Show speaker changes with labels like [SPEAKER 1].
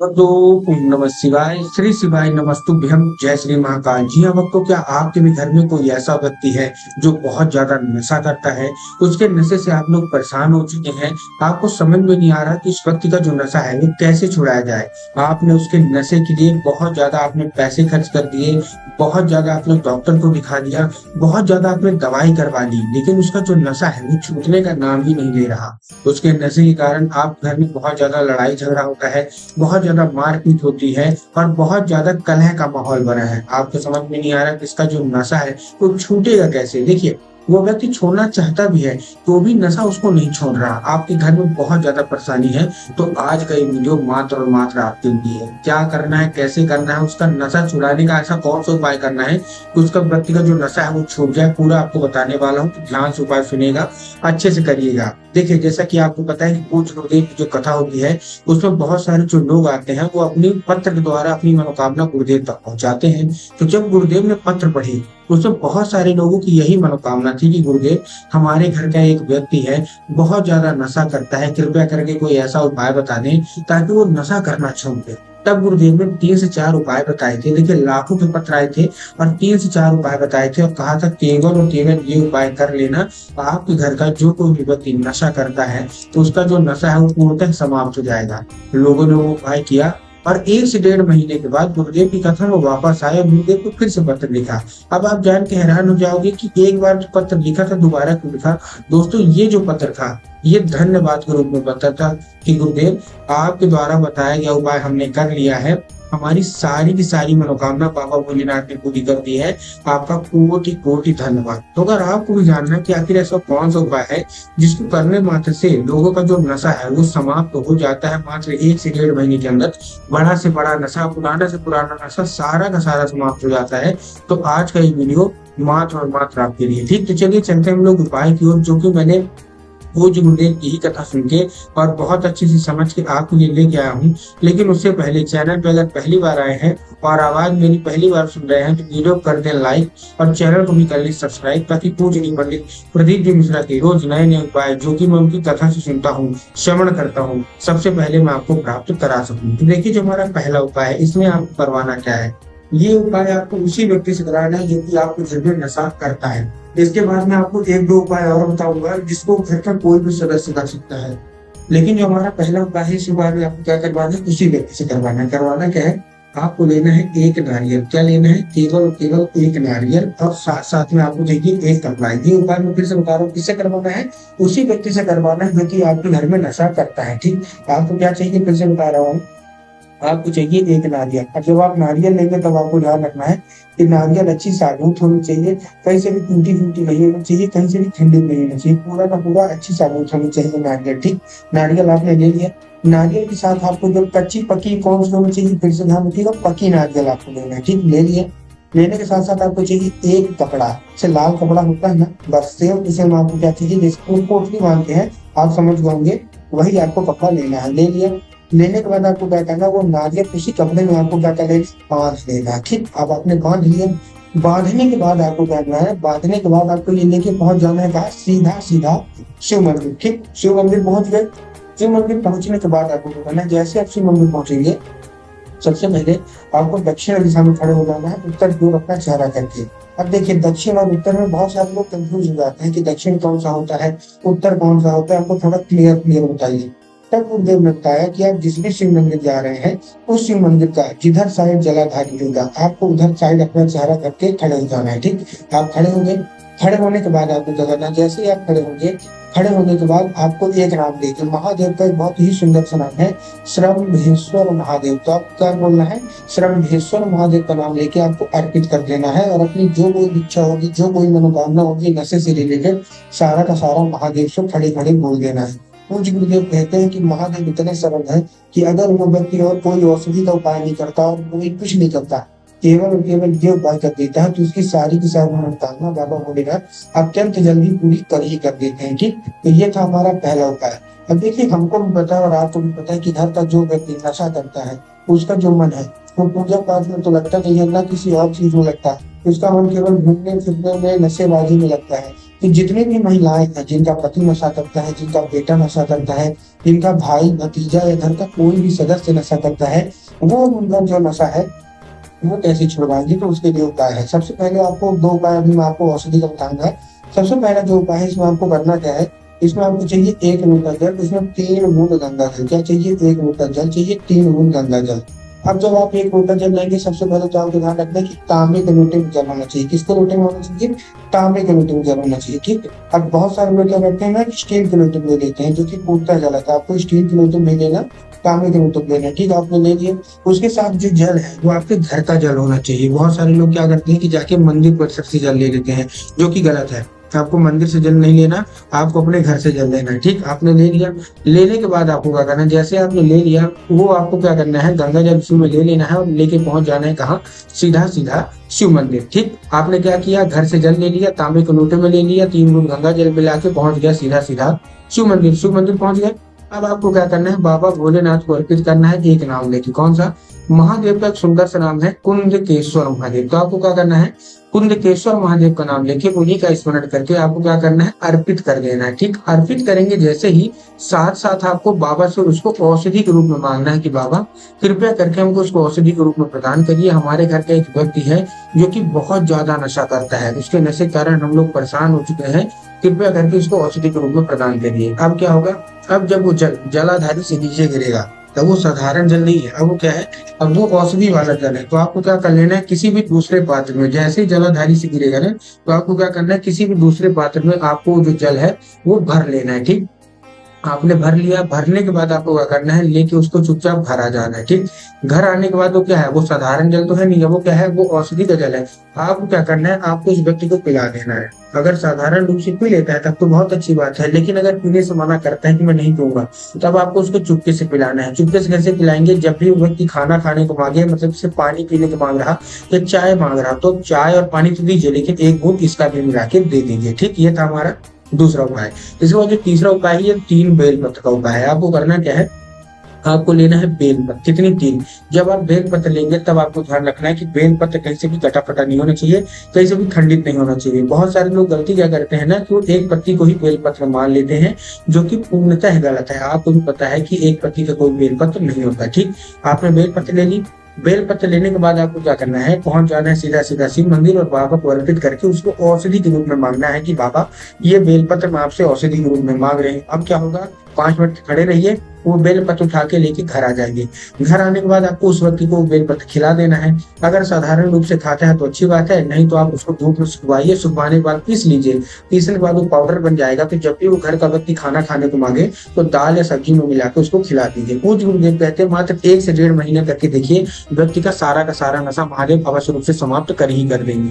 [SPEAKER 1] तो ओम नमः शिवाय, श्री शिवाय नमस्तुभ्यं, जय श्री महाकाल। जी हाँ भक्तों, क्या आपके भी घर में कोई ऐसा व्यक्ति है जो बहुत ज्यादा नशा करता है? उसके नशे से आप लोग परेशान हो चुके हैं। आपको समझ में नहीं आ रहा कि इस व्यक्ति का जो नशा है वो कैसे छुड़ाया जाए। आपने उसके नशे के लिए बहुत ज्यादा आपने पैसे खर्च कर दिए, बहुत ज्यादा आपने डॉक्टर को दिखा दिया, बहुत ज्यादा आपने दवाई करवा ली, लेकिन उसका जो नशा है वो छूटने का नाम ही नहीं ले रहा। उसके नशे के कारण आप घर में बहुत ज्यादा लड़ाई झगड़ा होता है, बहुत ज्यादा मारपीट होती है और बहुत ज्यादा कलह का माहौल बना है। आपको समझ में नहीं आ रहा कि इसका जो नशा है वो छूटेगा कैसे। देखिए, वो व्यक्ति छोड़ना चाहता भी है तो भी नशा उसको नहीं छोड़ रहा। आपके घर में बहुत ज्यादा परेशानी है, तो आज का ये वीडियो मात्र और मात्र आपके लिए है। क्या करना है, कैसे करना है, उसका नशा छुड़ाने का ऐसा कौन सा उपाय करना है कि उसका व्यक्ति का जो नशा है वो छूट जाए, पूरा आपको बताने वाला हूँ। तो ध्यान से उपाय सुनेगा, अच्छे से करिएगा। देखिए, जैसा कि आपको पता है कि पूज्य गुरुदेव की जो कथा होती है उसमें बहुत सारे जो लोग आते हैं वो अपनी पत्र के द्वारा अपनी मनोकामना गुरुदेव तक पहुंचाते हैं। तो जब गुरुदेव ने पत्र पढ़ी, उसमें बहुत सारे लोगों की यही मनोकामना थी कि गुरुदेव, हमारे घर का एक व्यक्ति है, बहुत ज्यादा नशा करता है, कृपया करके कोई ऐसा उपाय बता दें ताकि वो नशा करना छोड़ दे। तब गुरुदेव ने 3 से 4 उपाय बताए थे। देखिए, लाखों के पत्र आए थे और 3 से 4 उपाय बताए थे और कहा था केवल और केवल ये उपाय कर लेना, आपके घर का जो कोई भी व्यक्ति नशा करता है तो उसका जो नशा है वो पूर्णतः समाप्त हो जाएगा। लोगों ने वो उपाय किया और 1 से 1.5 महीने के बाद गुरुदेव की कथा में वापस आए और गुरुदेव को फिर से पत्र लिखा। अब आप जान के हैरान हो जाओगे कि एक बार जो पत्र लिखा था दोबारा क्यों लिखा। दोस्तों, ये जो पत्र था ये धन्यवाद के रूप में पत्र था कि गुरुदेव, आपके द्वारा बताया गया उपाय हमने कर लिया है, हमारी सारी की सारी मनोकामना बाबा भोलेनाथ ने पूरी कर दी है, आपका कोटि कोटि धन्यवाद। तो अगर आपको भी जानना है कि आखिर ऐसा कौन सा उपाय है जिसको करने मात्र से लोगों का जो नशा है वो समाप्त हो जाता है मात्र 1 से 1.5 महीने के अंदर, बड़ा से बड़ा नशा, पुराना से पुराना नशा, सारा का सारा समाप्त हो जाता है, तो आज का ये वीडियो मात्र और मात्र आपके लिए। ठीक, तो चलिए चलते हैं हम लोग उपाय की ओर, जो कि मैंने वो जो गुरुदेव की ही कथा सुन के और बहुत अच्छे से समझ के आपके लिए लेके आया हूँ। लेकिन उससे पहले चैनल पे अगर पहली बार आए हैं और आवाज मेरी पहली बार सुन रहे हैं तो वीडियो कर दें लाइक और चैनल को भी कर लें सब्सक्राइब, ताकि पूजनीय पंडित प्रदीप जी मिश्रा के रोज नए नए उपाय जो कि मैं उनकी कथा से सुनता हूँ, श्रवण करता हूँ, सबसे पहले मैं आपको प्राप्त करा सकूँ। तो देखिए, जो हमारा पहला उपाय है इसमें आपको करवाना क्या है। ये उपाय आपको उसी व्यक्ति से कराना है जो कि आपके घर में नशा करता है। इसके बाद मैं आपको 1-2 उपाय और बताऊंगा जिसको घर का कोई भी सदस्य कर सकता है। लेकिन जो हमारा पहला उपाय है इस उपाय में आपको क्या करवाना है, उसी व्यक्ति से करवाना है। करवाना क्या है, आपको लेना है एक नारियल। क्या लेना है, केवल और केवल एक नारियल, और साथ साथ में आपको देखिए एक कपड़ा। ये उपाय मैं फिर से बता रहा हूँ, किससे करवाना है, उसी व्यक्ति से करवाना है जो कि आपके घर में नशा करता है। ठीक, आपको क्या चाहिए फिर से बता रहा हूँ, आपको चाहिए एक नारियल। और जब आप नारियल लेंगे तब आपको ध्यान रखना है कि नारियल अच्छी साबुत होनी चाहिए, कहीं से भी टूटी फूटी नहीं होनी चाहिए, कहीं से भी ठंडी नहीं होनी चाहिए, पूरा का पूरा अच्छी साबुत होनी चाहिए नारियल। ठीक, नारियल आपने ले लिया। नारियल के साथ आपको जो कच्ची पकी कौन सी होनी चाहिए, फिर से ध्यान रखिएगा, पकी नारियल आपको लेना है। ठीक, ले लिया। लेने के साथ साथ आपको चाहिए एक कपड़ा, जैसे लाल कपड़ा होता है ना, बस सेम इसे हम आपको क्या चाहिए, जिसको पोटली मानते हैं, आप समझ गए, वही आपको कपड़ा लेना है। ले लिया। लेने के बाद आपको क्या करना है, वो नारियल उसी कपड़े में आपको क्या कर लेना, बांध लेना है। ठीक, अब आपने बांध लिया। बांधने के बाद आपको क्या करना है, बांधने के बाद आपको ये लेके पहुंच जाना है कहा, सीधा सीधा शिव मंदिर। ठीक, शिव मंदिर पहुंच गए। शिव मंदिर पहुंचने के बाद आपको क्या करना है, जैसे आप शिव मंदिर पहुंचेंगे सबसे पहले आपको दक्षिण दिशा में खड़े हो जाना है, उत्तर की ओर अपना चेहरा करके। अब देखिए, दक्षिण और उत्तर में बहुत सारे लोग कंफ्यूज हो जाते हैं कि दक्षिण कौन सा होता है, उत्तर कौन सा होता है, हमको थोड़ा क्लियर बताइए। तब गुरुदेव ने बताया कि आप जिस भी शिव मंदिर जा रहे हैं उस शिव मंदिर का जिधर साइड जलाधारी होगा आपको उधर साइड अपना चेहरा करके खड़े हो जाना है। ठीक, आप खड़े होंगे। खड़े होने के बाद आपको क्या करना है, जैसे ही आप खड़े होंगे, खड़े होने के बाद आपको एक नाम लेके, महादेव का एक बहुत ही सुंदर सा नाम है, श्रवणेश्वर महादेव। तो आप क्या बोलना है, श्रवणेश्वर महादेव का नाम लेके आपको अर्पित कर देना है और अपनी जो कोई इच्छा होगी, जो कोई मनोकामना होगी नशे से रिलेटेड, सारा का सारा महादेव से खड़े खड़े बोल देना है। पूज्य गुरुदेव कहते हैं कि महादेव इतने सरल है कि अगर वो व्यक्ति और कोई औषधि का उपाय नहीं करता और कोई कुछ नहीं करता, केवल और केवल ये उपाय कर देता है, तो उसकी सारी की सारी मनोकामना बाबा भोलेनाथ अत्यंत जल्दी पूरी कर देते हैं। ठीक, तो ये था हमारा पहला उपाय। अब देखिए, हमको भी पता है और आपको भी पता है कि घर का जो व्यक्ति नशा करता है उसका जो मन है वो पूजा पाठ में तो लगता नहीं है, ना किसी और चीज में लगता है। उसका मन केवल घूमने फिरने में, नशेबाजी में लगता है। कि जितने भी महिलाएं हैं जिनका पति नशा करता है, जिनका बेटा नशा करता है, जिनका भाई भतीजा या घर का कोई भी सदस्य नशा करता है, वो उनका जो नशा है वो कैसे छुड़वाएंगे, तो उसके लिए उपाय है। सबसे पहले आपको दो उपाय अभी मैं आपको औषधि का बताऊंगा। सबसे पहला जो उपाय है, इसमें आपको करना क्या है, इसमें आपको चाहिए 1 लीटर जल, इसमें 3 बूंद गंगा जल। क्या चाहिए? 1 लीटर जल चाहिए, 3 बूंद गंगा जल। अब जब आप 1 लीटर जल लेंगे, सबसे पहले तो आपको ध्यान रखना है कि तांबे के लोटे में जल होना चाहिए। किसके लोटे में होना चाहिए? तांबे के लोटे में जल होना चाहिए। ठीक। अब बहुत सारे लोग क्या करते हैं ना, कि स्टील के लोटे में ले लेते हैं, जो कि टूटता जल आता है। आपको स्टील के लोटे में नहीं लेना, तांबे के लोटे में लेना। ठीक, आपने ले लिया। उसके साथ जो जल है वो आपके घर का जल होना चाहिए। बहुत सारे लोग क्या करते हैं कि जाके मंदिर परिसर से जल ले लेते हैं, जो कि गलत है। आपको मंदिर से जल नहीं लेना, आपको अपने घर से जल लेना है। ठीक, आपने ले लिया। लेने के बाद आपको क्या करना है, जैसे आपने ले लिया, वो आपको क्या करना है, गंगा जल उसी में ले लेना है और लेके पहुंच जाना है कहाँ? सीधा सीधा शिव मंदिर। ठीक, आपने क्या किया, घर से जल ले लिया, तांबे के लोटे में ले लिया, 3 बूंद गंगा जल मिला के पहुंच गया सीधा सीधा शिव मंदिर। शिव मंदिर पहुंच गए। अब आपको क्या करना है, बाबा भोलेनाथ को अर्पित करना है एक नाम लेके। कौन सा? महादेव का एक सुंदर सा नाम है कुंदकेश्वर महादेव। तो आपको क्या करना है, कुंदकेश्वर महादेव का नाम लेके उन्हीं का स्मरण करके आपको क्या करना है, अर्पित कर देना है। ठीक, अर्पित करेंगे जैसे ही, साथ साथ आपको बाबा से उसको औषधि के रूप में मांगना है कि बाबा कृपया करके हमको उसको औषधि के रूप में प्रदान करिए। हमारे घर का एक व्यक्ति है जो कि बहुत ज्यादा नशा करता है, उसके नशे के कारण हम लोग परेशान हो चुके हैं, कृपया करके उसको औषधि के रूप में प्रदान करिए। अब क्या होगा, अब जब वो जलाधारी से नीचे गिरेगा, तब वो साधारण जल नहीं है, अब वो क्या है, अब वो औषधि वाला जल है। तो आपको क्या कर लेना है, किसी भी दूसरे पात्र में, जैसे ही जलाधारी से गिरेगा ना, तो आपको क्या करना है, किसी भी दूसरे पात्र में आपको जो जल है वो भर लेना है। ठीक, आपने भर लिया। भरने के बाद आपको क्या करना है, लेके उसको चुपचाप घर आ जाना है। ठीक, घर आने के बाद वो क्या है, वो साधारण जल तो है नहीं है, वो क्या है, वो औषधि का जल है। आपको क्या करना है, आपको उस व्यक्ति को पिला देना है। अगर साधारण रूप से पी लेता है तब तो बहुत अच्छी बात है, लेकिन अगर पीने से मना करता है कि मैं नहीं पीऊंगा, तब आपको उसको चुपके से पिलाना है। चुपके से कैसे पिलाएंगे, जब भी वो व्यक्ति खाना खाने को मांगे, मतलब सिर्फ पानी पीने को मांग रहा या चाय मांग रहा, तो चाय और पानी तो दीजिए, लेकिन 1 घूंट इसका भी मिला के दे दीजिए। ठीक, ये था हमारा दूसरा उपाय। इसके बाद जो तीसरा उपाय है, ये 3 बेलपत्र का उपाय है। आपको करना क्या है, आपको लेना है बेलपत्र। कितनी? 3। जब आप बेलपत्र लेंगे तब आपको ध्यान रखना है कि बेलपत्र कहीं से भी कटा फटा नहीं होना चाहिए, कहीं से भी खंडित नहीं होना चाहिए। बहुत सारे लोग गलती क्या करते हैं ना, कि वो एक पत्ती को ही बेलपत्र मान लेते हैं, जो कि पूर्णतः गलत है। आपको भी पता है कि एक पत्ती का कोई बेलपत्र नहीं होता। ठीक, आपने बेलपत्र ले ली। बेलपत्र लेने के बाद आपको क्या करना है, पहुंच जाना है सीधा सीधा शिव मंदिर और बाबा को अर्पित करके उसको औषधि के रूप में मांगना है कि बाबा ये बेलपत्र मैं आपसे औषधि के रूप में मांग रहे हैं। अब क्या होगा, 5 मिनट खड़े रहिए, वो बेलपत्र उठा के लेके घर आ जाएंगे। घर आने के बाद आपको उस व्यक्ति को बेलपत्र खिला देना है। अगर साधारण रूप से खाता है तो अच्छी बात है, नहीं तो आप उसको धूप में सुखवाइए। सुखवाने के बाद पीस लीजिए। पीसने के बाद वो पाउडर बन जाएगा। तो जब भी वो घर का व्यक्ति खाना खाने को मांगे, तो दाल या सब्जी में मिला के उसको खिला दीजिए। कुछ गुरुदेव कहते हैं मात्र 1 से 1.5 महीने करके देखिए, व्यक्ति का सारा नशा महादेव अवश्य रूप से समाप्त कर ही कर देंगे।